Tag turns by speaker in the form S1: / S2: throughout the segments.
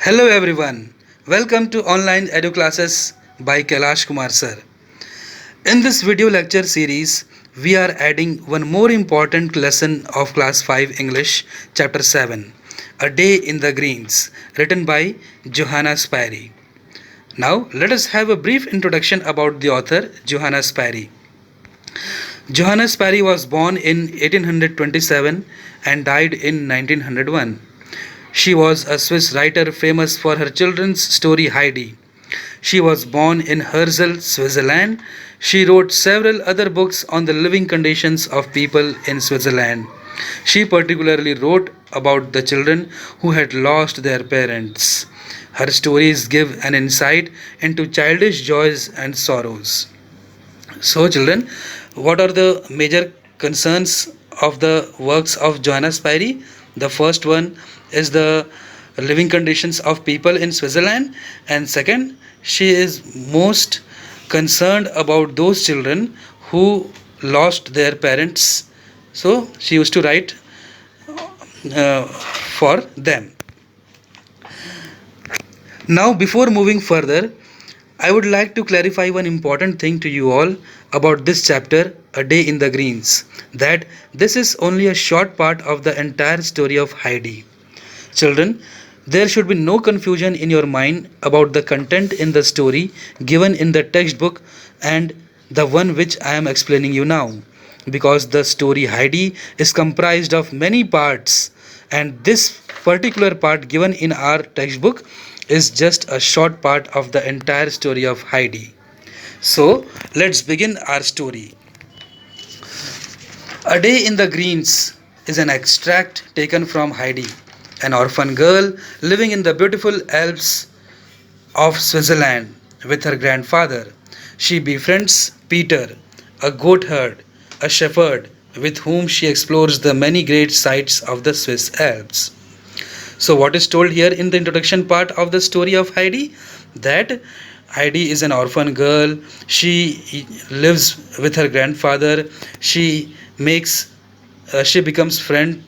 S1: Hello everyone. Welcome to online edu classes by Kailash Kumar sir. In this video lecture series, we are adding one more important lesson of class 5 English chapter 7, A Day in the Greens, written by Johanna Spyri. Now, let us have a brief introduction about the author Johanna Spyri. Johanna Spyri was born in 1827 and died in 1901. She was a Swiss writer famous for her children's story Heidi. She was born in Herzl, Switzerland. She wrote several other books on the living conditions of people in Switzerland. She particularly wrote about the children who had lost their parents. Her stories give an insight into childish joys and sorrows. So, children, what are the major concerns of the works of Johanna Spyri? The first one is the living conditions of people in Switzerland, and second, she is most concerned about those children who lost their parents. So, she used to write for them. Now, before moving further, I would like to clarify one important thing to you all about this chapter, A Day in the Greens, that this is only a short part of the entire story of Heidi. Children, there should be no confusion in your mind about the content in the story given in the textbook and the one which I am explaining you now, because the story Heidi is comprised of many parts, and this particular part given in our textbook is just a short part of the entire story of Heidi. So, let's begin our story. A Day in the Greens is an extract taken from Heidi, an orphan girl living in the beautiful Alps of Switzerland with her grandfather. She befriends Peter, a goatherd, a shepherd with whom she explores the many great sights of the Swiss Alps. So, what is told here in the introduction part of the story of Heidi? That Heidi is an orphan girl. She lives with her grandfather. She becomes friend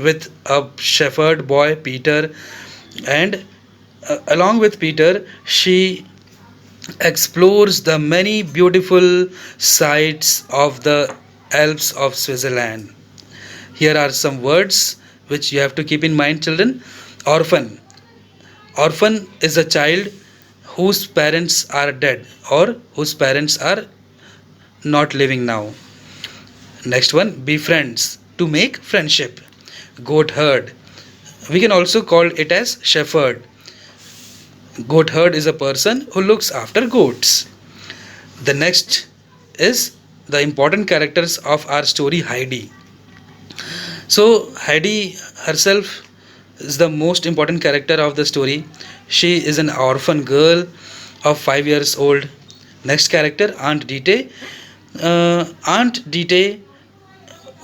S1: with a shepherd boy Peter, and along with Peter, she explores the many beautiful sights of the Alps of Switzerland. Here are some words which you have to keep in mind, children. Orphan. Orphan is a child whose parents are dead or whose parents are not living now. Next one, befriends, to make friendship. Goatherd. We can also call it as shepherd. Goatherd is a person who looks after goats. The next is the important characters of our story Heidi. So Heidi herself is the most important character of the story. She is an orphan girl of 5 years old. Next character, Aunt Dete. Aunt Dete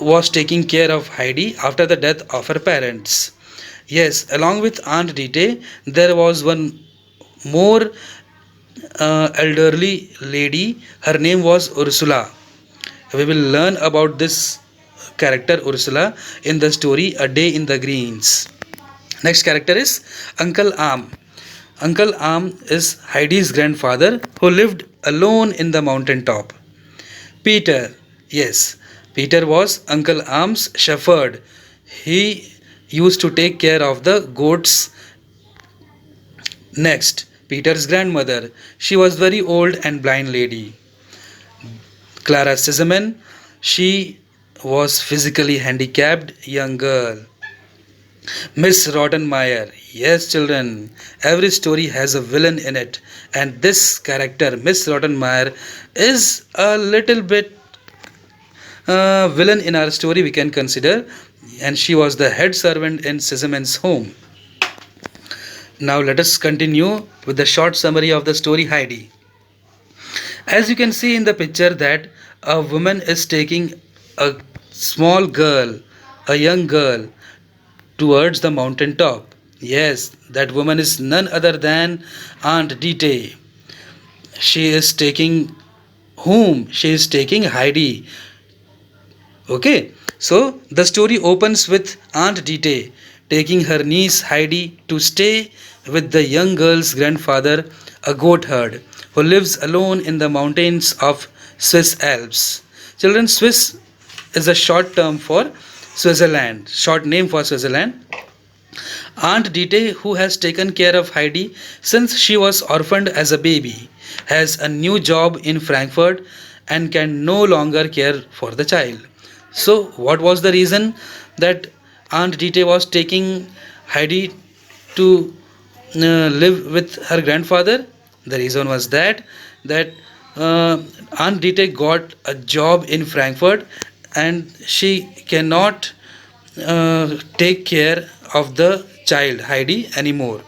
S1: was taking care of Heidi after the death of her parents. Yes, along with Aunt Dete, there was one more elderly lady. Her name was Ursula. We will learn about this character Ursula in the story A Day in the Greens. Next character is Uncle Am. Uncle Am is Heidi's grandfather who lived alone in the mountain top. Peter. Yes, Peter was Uncle Am's shepherd. He used to take care of the goats. Next, Peter's grandmother. She was very old and blind lady. Clara Sesemann. She was physically handicapped young girl. Miss Rottenmeier. Yes, children, every story has a villain in it, and this character, Miss Rottenmeier, is a little bit villain in our story, we can consider, and she was the head servant in Sesemann's home. Now, let us continue with the short summary of the story Heidi. As you can see in the picture, that a woman is taking a small girl, a young girl, towards the mountain top. Yes, that woman is none other than Aunt Dete. She is taking whom? She is taking Heidi. Okay, so the story opens with Aunt Dete taking her niece Heidi to stay with the young girl's grandfather, a goatherd, who lives alone in the mountains of Swiss Alps. Children, Swiss is a short term for Switzerland, short name for Switzerland. Aunt Dete, who has taken care of Heidi since she was orphaned as a baby, has a new job in Frankfurt and can no longer care for the child. So, what was the reason that Aunt Dete was taking Heidi to live with her grandfather? The reason was that Aunt Dete got a job in Frankfurt and she cannot take care of the child Heidi anymore.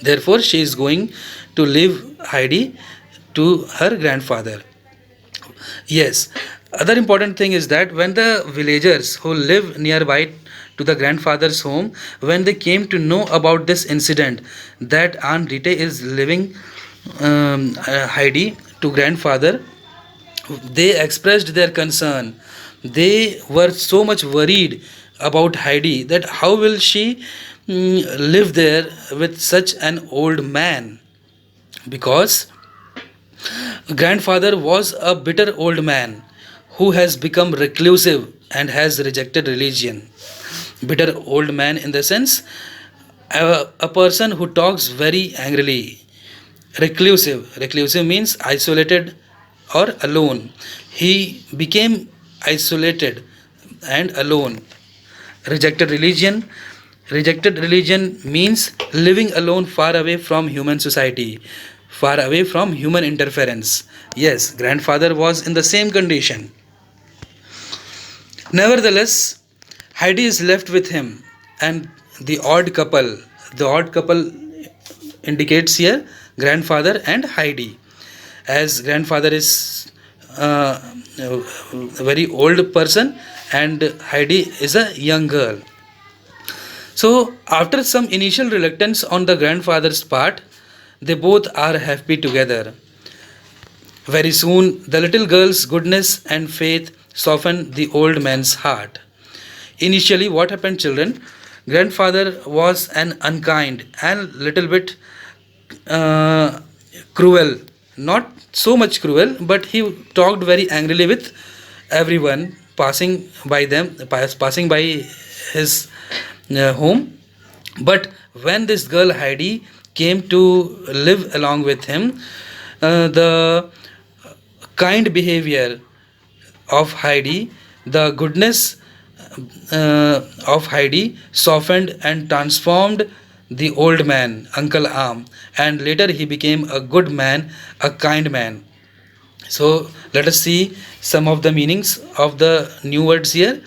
S1: Therefore, she is going to leave Heidi to her grandfather. Yes, other important thing is that when the villagers who live nearby to the grandfather's home, when they came to know about this incident that Aunt Rita is living Heidi to grandfather, they expressed their concern. They were so much worried about Heidi that how will she live there with such an old man, because grandfather was a bitter old man who has become reclusive and has rejected religion. Bitter old man in the sense a person who talks very angrily. Reclusive means isolated or alone. He became isolated and alone. Rejected religion. Rejected religion means living alone, far away from human society, far away from human interference. Yes, grandfather was in the same condition. Nevertheless, Heidi is left with him, and the odd couple indicates here grandfather and Heidi, as grandfather is a very old person and Heidi is a young girl. So, after some initial reluctance on the grandfather's part, they both are happy together. Very soon, the little girl's goodness and faith softened the old man's heart. Initially, what happened, children? Grandfather was an unkind and little bit cruel. Not so much cruel, but he talked very angrily with everyone passing by his home. But when this girl Heidi came to live along with him, the kind behavior of Heidi, the goodness of Heidi softened and transformed the old man, Uncle Am, and later he became a good man, a kind man. So let us see some of the meanings of the new words here.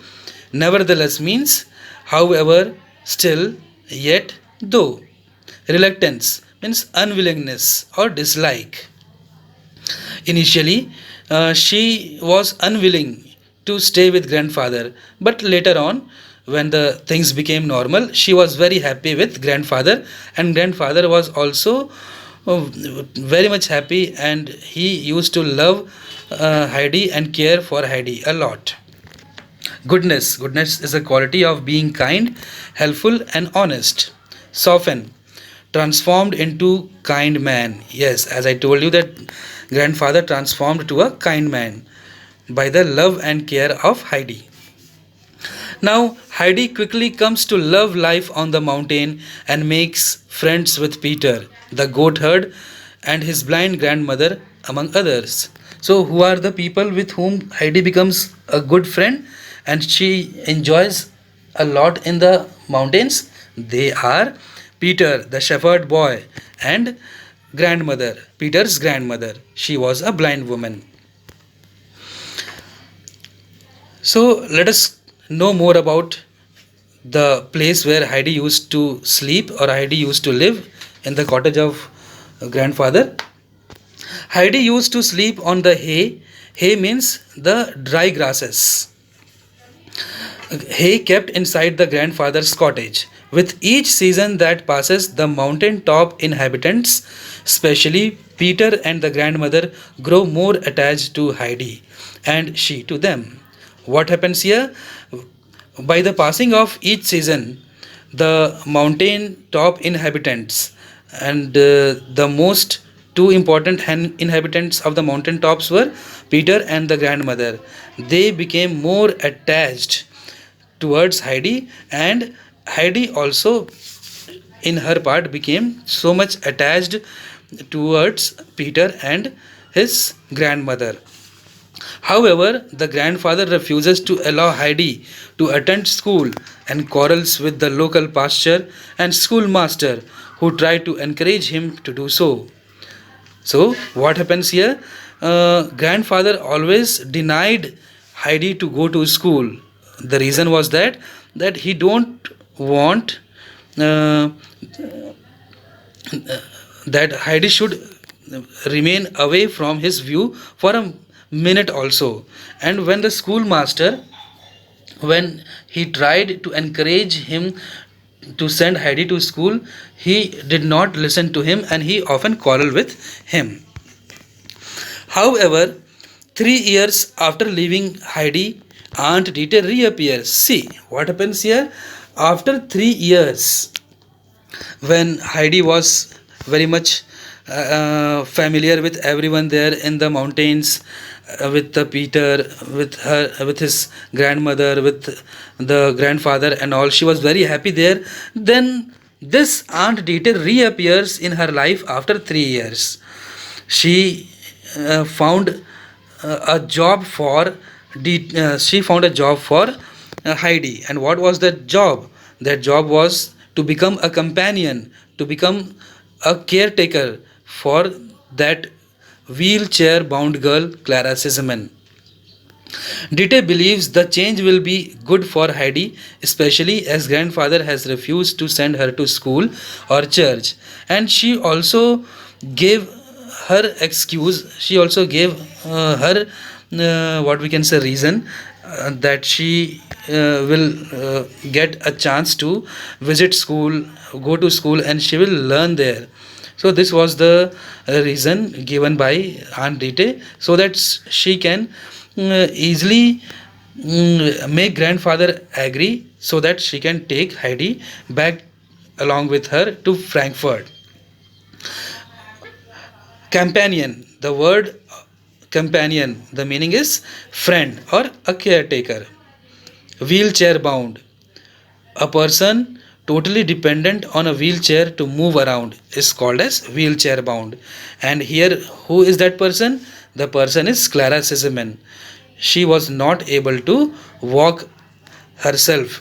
S1: Nevertheless means however, still, yet, though. Reluctance means unwillingness or dislike. Initially, she was unwilling to stay with grandfather, but later on, when the things became normal, she was very happy with grandfather, and grandfather was also very much happy, and he used to love Heidi and care for Heidi a lot. Goodness is a quality of being kind, helpful, and honest. Soften, transformed into kind man. Yes, as I told you that grandfather transformed to a kind man by the love and care of Heidi. Now, Heidi quickly comes to love life on the mountain and makes friends with Peter, the goatherd, and his blind grandmother, among others. So, who are the people with whom Heidi becomes a good friend and she enjoys a lot in the mountains? They are Peter, the shepherd boy, and grandmother, Peter's grandmother. She was a blind woman. So, let us know more about the place where Heidi used to sleep or Heidi used to live in the cottage of grandfather. Heidi used to sleep on the hay. Hay means the dry grasses. Hay kept inside the grandfather's cottage. With each season that passes, the mountain top inhabitants, especially Peter and the grandmother, grow more attached to Heidi and she to them. What happens here? By the passing of each season, the mountain top inhabitants, and the most two important inhabitants of the mountain tops were Peter and the grandmother. They became more attached towards Heidi, and Heidi also in her part became so much attached towards Peter and his grandmother. However, the grandfather refuses to allow Heidi to attend school and quarrels with the local pastor and schoolmaster who try to encourage him to do so. So, what happens here? Grandfather always denied Heidi to go to school. The reason was that he don't want uh, that Heidi should remain away from his view for a minute also. And when the schoolmaster, when he tried to encourage him to send Heidi to school, he did not listen to him and he often quarreled with him. However, 3 years after leaving Heidi, Aunt Dete reappears. See what happens here. After 3 years, when Heidi was very much familiar with everyone there in the mountains, with the Peter, with her, with his grandmother, with the grandfather, and all. She was very happy there. Then this Aunt Dete reappears in her life after 3 years. She found a job for she found a job for Heidi. And what was that job? That job was to become a companion, to become a caretaker for that wheelchair bound girl, Clara Sesemann. Dite believes the change will be good for Heidi, especially as grandfather has refused to send her to school or church. And she also gave her excuse, she also gave her what we can say reason that she will get a chance to visit school, go to school, and she will learn there. So this was the reason given by Aunt Dete, so that she can easily make grandfather agree, so that she can take Heidi back along with her to Frankfurt. Companion, the word companion, the meaning is friend or a caretaker. Wheelchair bound, a person totally dependent on a wheelchair to move around is called as wheelchair bound. And here, who is that person? The person is Clara Sesemann. She was not able to walk herself,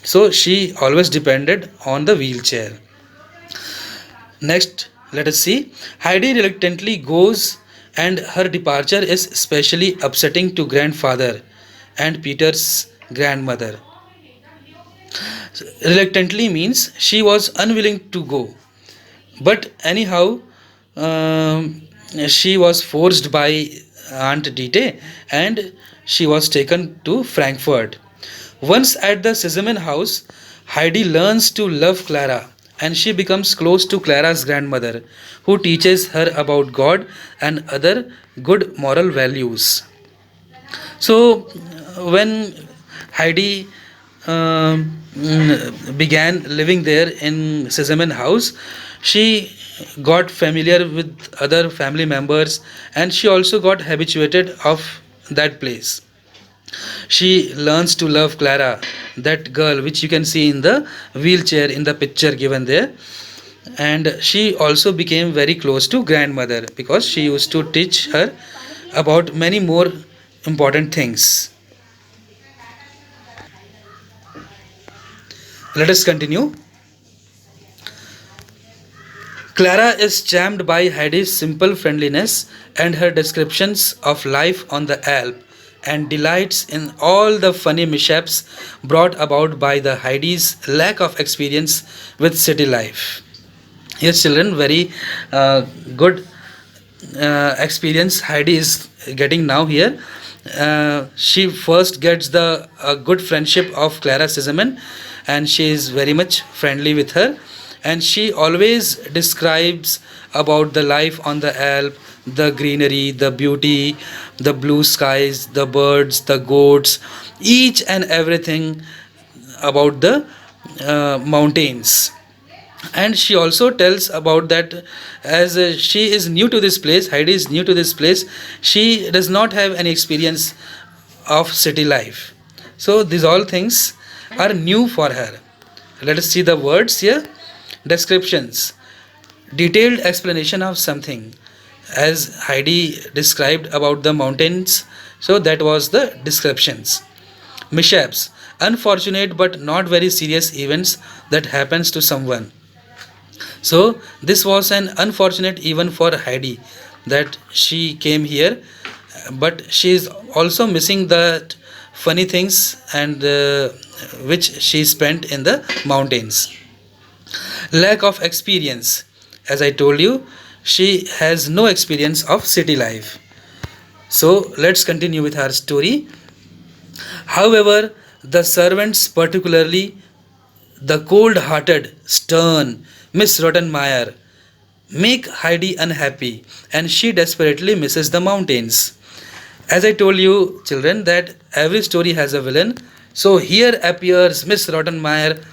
S1: so she always depended on the wheelchair. Next, let us see. Heidi reluctantly goes, and her departure is especially upsetting to grandfather and Peter's grandmother. Reluctantly means she was unwilling to go, but anyhow, she was forced by Aunt Dete, and she was taken to Frankfurt. Once at the Sesemann house, Heidi learns to love Clara, and she becomes close to Clara's grandmother, who teaches her about God and other good moral values. So, when Heidi began living there in Sesemann house, she got familiar with other family members, and she also got habituated of that place. She learns to love Clara, that girl which you can see in the wheelchair in the picture given there. And she also became very close to grandmother because she used to teach her about many more important things. Let us continue. Clara is charmed by Heidi's simple friendliness and her descriptions of life on the Alp, and delights in all the funny mishaps brought about by the Heidi's lack of experience with city life. Yes, children, very good experience Heidi is getting now here. She first gets the good friendship of Clara Sesemann, and she is very much friendly with her, and she always describes about the life on the Alp, the greenery, the beauty, the blue skies, the birds, the goats, each and everything about the mountains. And she also tells about that, as she is new to this place, Heidi is new to this place, she does not have any experience of city life. So these all things are new for her. Let us see the words here. Descriptions: detailed explanation of something, as Heidi described about the mountains, so that was the descriptions. Mishaps: unfortunate but not very serious events that happens to someone. So this was an unfortunate event for Heidi, that she came here, but she is also missing the funny things and which she spent in the mountains. Lack of experience, as I told you, she has no experience of city life. So let's continue with her story. However, the servants, particularly the cold hearted, stern Miss Rottenmeier, make Heidi unhappy, and she desperately misses the mountains. As I told you, children, that every story has a villain. So here appears Miss Rottenmeier,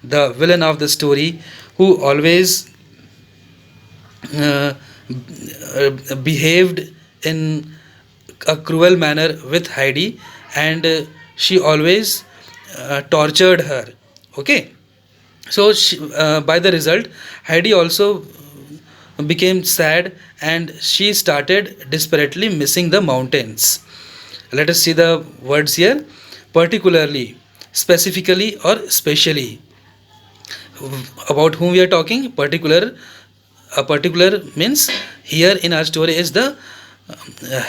S1: the villain of the story, who always uh, behaved in a cruel manner with Heidi, and she always tortured her. Okay, so by the result, Heidi also became sad, and she started desperately missing the mountains. Let us see the words here. Particularly, specifically, or specially. About whom we are talking? Particular. A particular means here in our story is the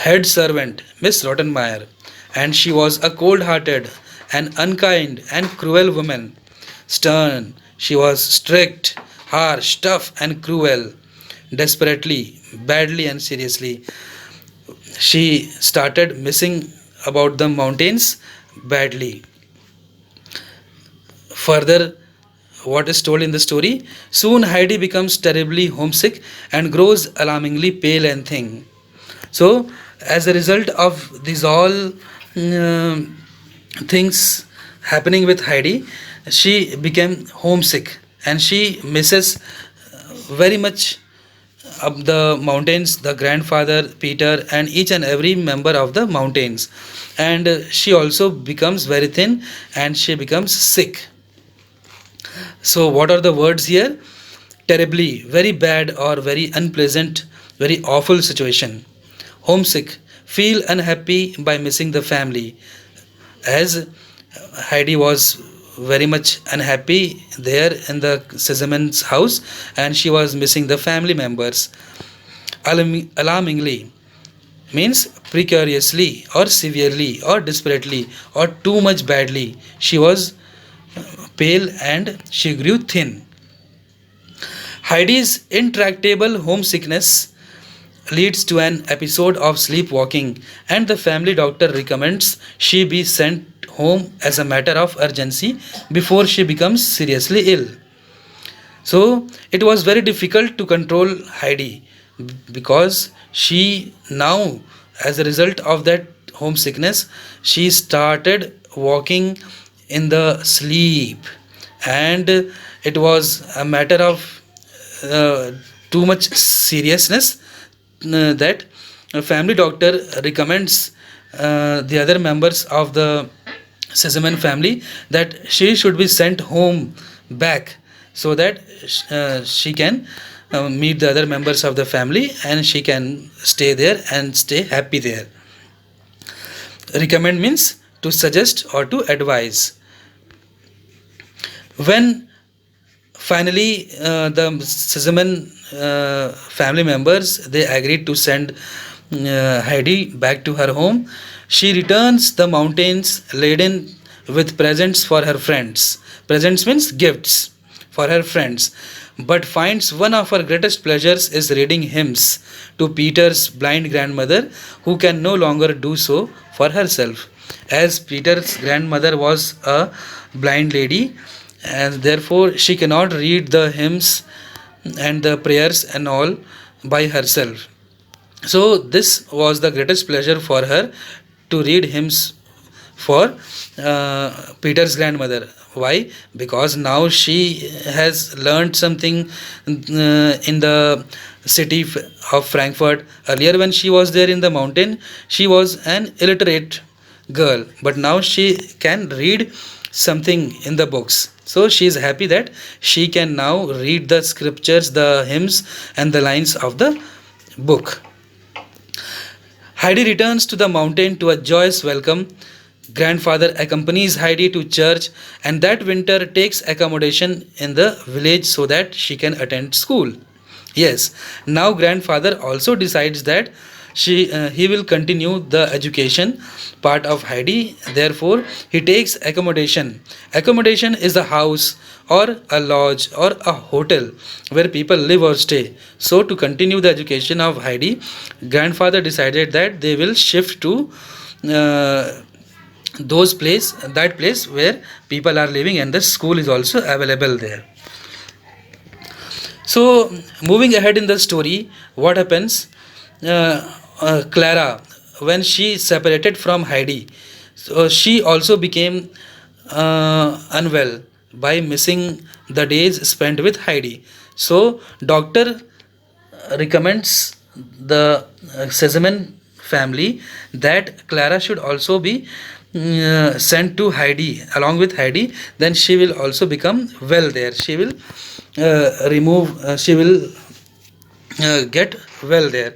S1: head servant, Miss Rottenmeier, and she was a cold hearted and unkind and cruel woman. Stern, she was strict, harsh, tough, and cruel. Desperately, badly, and seriously, she started missing about the mountains badly. Further, what is told in the story: soon Heidi becomes terribly homesick and grows alarmingly pale and thin. So, as a result of these all things happening with Heidi, she became homesick, and she misses very much up the mountains, the grandfather Peter, and each and every member of the mountains. And she also becomes very thin, and she becomes sick. So, what are the words here? Terribly, very bad or very unpleasant, very awful situation. Homesick, feel unhappy by missing the family, as Heidi was very much unhappy there in the Sesemann's house, and she was missing the family members. Alarmingly means precariously or severely or desperately or too much badly. She was pale and she grew thin. Heidi's intractable homesickness leads to an episode of sleepwalking, and the family doctor recommends she be sent home as a matter of urgency before she becomes seriously ill. So it was very difficult to control Heidi, because she now, as a result of that homesickness, she started walking in the sleep, and it was a matter of too much seriousness that a family doctor recommends the other members of the Sesemann family that she should be sent home back, so that she can meet the other members of the family, and she can stay there and stay happy there. Recommend means to suggest or to advise. When finally the Sesemann family members, they agreed to send Heidi back to her home, she returns the mountains laden with presents for her friends. Presents means gifts for her friends, but finds one of her greatest pleasures is reading hymns to Peter's blind grandmother, who can no longer do so for herself. As Peter's grandmother was a blind lady, and therefore she cannot read the hymns and the prayers and all by herself. So this was the greatest pleasure for her, to read hymns for Peter's grandmother. Why? Because now she has learned something in the city of Frankfurt. Earlier, when she was there in the mountain, she was an illiterate girl, but now she can read something in the books. So she is happy that she can now read the scriptures, the hymns, and the lines of the book. Heidi returns to the mountain to a joyous welcome. Grandfather accompanies Heidi to church and that winter takes accommodation in the village so that she can attend school. Yes, now grandfather also decides that he will continue the education part of Heidi. Therefore, he takes accommodation. Accommodation is a house or a lodge or a hotel where people live or stay. So, to continue the education of Heidi, grandfather decided that they will shift to uh, that place where people are living and the school is also available there. So, moving ahead in the story, what happens? Clara, when she separated from Heidi, so she also became unwell by missing the days spent with Heidi. So, doctor recommends the Sesemann family that Clara should also be sent to Heidi along with Heidi. Then she will also become well there. She will get well there.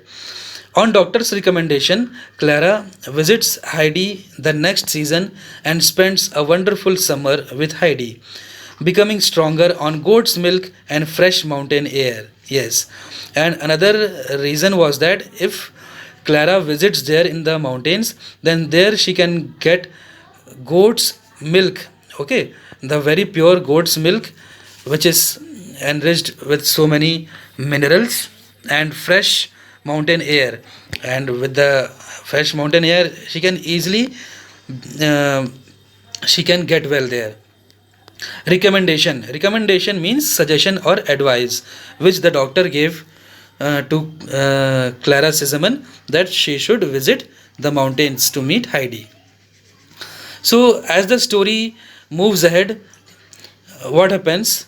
S1: On doctor's recommendation, Clara visits Heidi the next season and spends a wonderful summer with Heidi, becoming stronger on goat's milk and fresh mountain air. Yes, and another reason was that if Clara visits there in the mountains, then there she can get goat's milk. Okay, the very pure goat's milk, which is enriched with so many minerals and fresh mountain air. And with the fresh mountain air, uh, she can get well there. Recommendation means suggestion or advice, which the doctor gave to Clara Sesemann that she should visit the mountains to meet Heidi. So, as the story moves ahead, what happens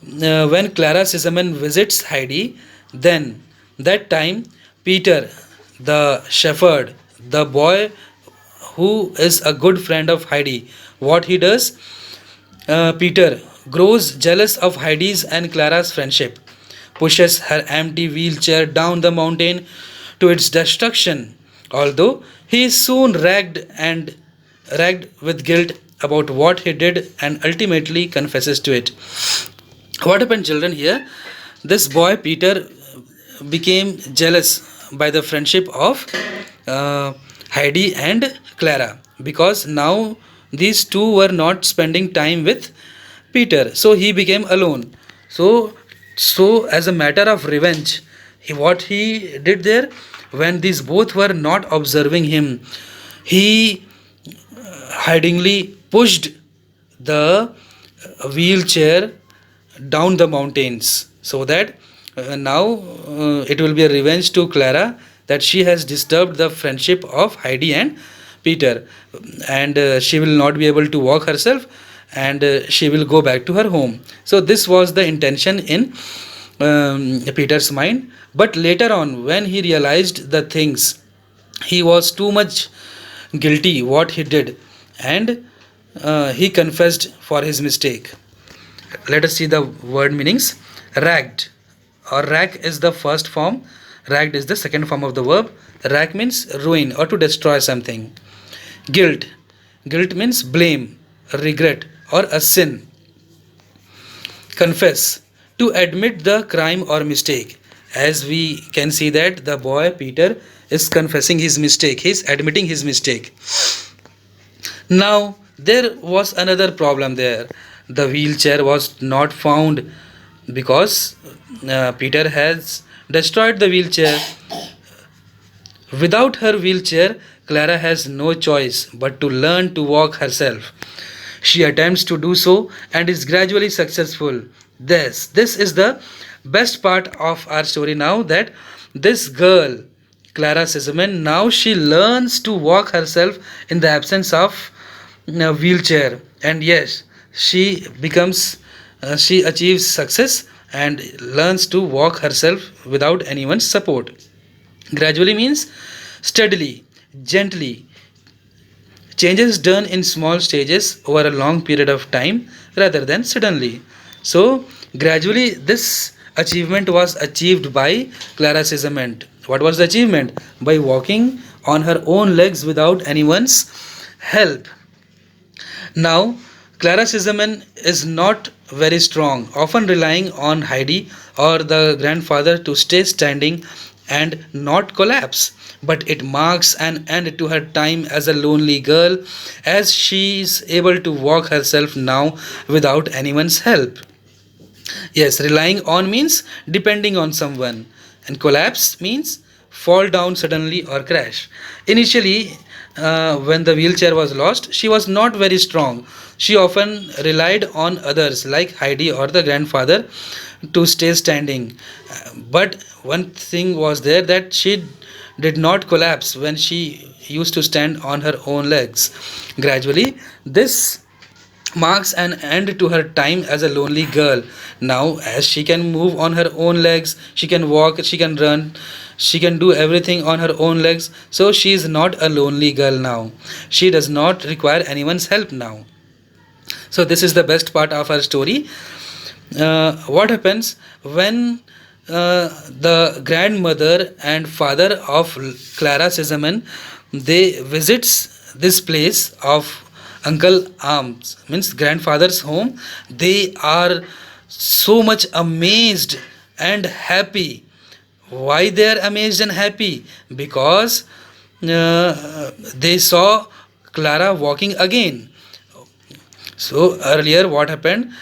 S1: when Clara Sesemann visits Heidi? Then, that time, Peter, the shepherd, the boy who is a good friend of Heidi, what he does? Peter grows jealous of Heidi's and Clara's friendship, pushes her empty wheelchair down the mountain to its destruction, although he is soon ragged with guilt about what he did and ultimately confesses to it. What happened, children, here? This boy Peter became jealous by the friendship of Heidi and Clara because now these two were not spending time with Peter, so he became alone. So as a matter of revenge, what he did there, when these both were not observing him, he hidingly pushed the wheelchair down the mountains so that now it will be a revenge to Clara that she has disturbed the friendship of Heidi and Peter, and she will not be able to walk herself, and she will go back to her home. So this was the intention in Peter's mind. But later on, when he realized the things, he was too much guilty what he did, and he confessed for his mistake. Let us see the word meanings. Ragged or rag is the first form, ragged is the second form of the verb. Rag means ruin or to destroy something. Guilt means blame, regret, or a sin. Confess, to admit the crime or mistake. As we can see that the boy Peter is confessing his mistake, he is admitting his mistake. Now there was another problem there. The wheelchair was not found because Peter has destroyed the wheelchair. Without her wheelchair, Clara has no choice but to learn to walk herself. She attempts to do so and is gradually successful. This is the best part of our story now, that this girl, Clara Sesemann, now she learns to walk herself in the absence of a wheelchair, and yes, she achieves success and learns to walk herself without anyone's support. Gradually means steadily, gently. Changes done in small stages over a long period of time rather than suddenly. So, gradually, this achievement was achieved by Clara Sesemann. What was the achievement? By walking on her own legs without anyone's help. Now, Clara Sesemann is not very strong, often relying on Heidi or the grandfather to stay standing and not collapse. But it marks an end to her time as a lonely girl, as she is able to walk herself now without anyone's help. Yes, relying on means depending on someone, and collapse means fall down suddenly or crash. Initially, when the wheelchair was lost, she was not very strong. She often relied on others like Heidi or the grandfather to stay standing. But one thing was there that she did not collapse when she used to stand on her own legs. Gradually, this marks an end to her time as a lonely girl. Now, as she can move on her own legs, she can walk, she can run, she can do everything on her own legs. So, she is not a lonely girl now. She does not require anyone's help now. So, this is the best part of our story. What happens when the grandmother and father of Clara Sesemann they visits this place of Uncle Arms means grandfather's home. They are so much amazed and happy. Why they are amazed and happy? Because they saw Clara walking again. So earlier, what happened?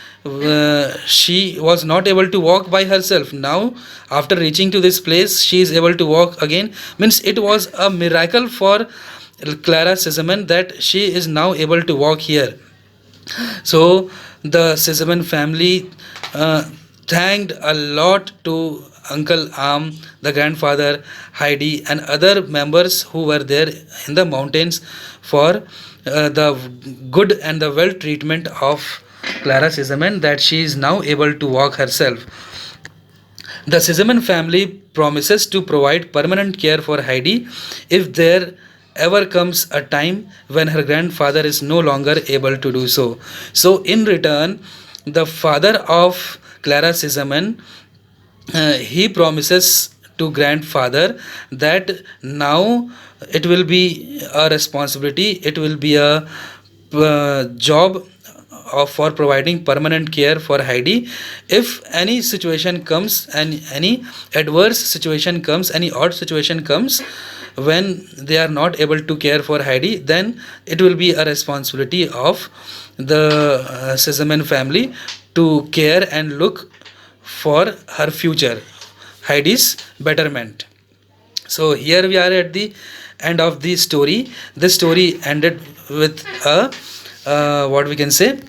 S1: She was not able to walk by herself. Now, after reaching to this place, she is able to walk again. Means it was a miracle for Clara Sesemann that she is now able to walk here. So the Sesemann family thanked a lot to Uncle Am, the grandfather, Heidi, and other members who were there in the mountains for the good and the well treatment of Clara Sesemann that she is now able to walk herself. The Sesemann family promises to provide permanent care for Heidi if there ever comes a time when her grandfather is no longer able to do so. So, in return, the father of Clara Sesemann he promises to grandfather that now it will be a responsibility, it will be a job for providing permanent care for Heidi. If any situation comes and any adverse situation comes, any odd situation comes when they are not able to care for Heidi, then it will be a responsibility of the Sesemann family to care and look for her future, Heidi's betterment. So here we are at the end of the story. This story ended with a what we can say.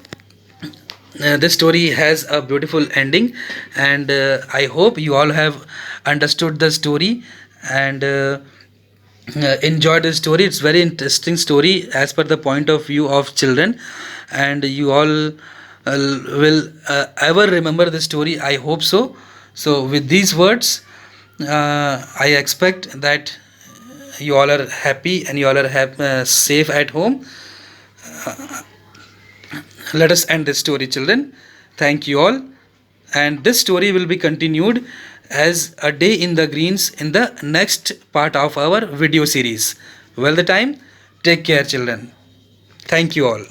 S1: This story has a beautiful ending, and I hope you all have understood the story and enjoyed the story. It's very interesting story as per the point of view of children, and you all will ever remember the story. I hope so. So with these words, I expect that you all are happy and you all are safe at home. Let us end this story, children. Thank you all. And this story will be continued as a day in the greens in the next part of our video series. Well, the time. Take care, children. Thank you all.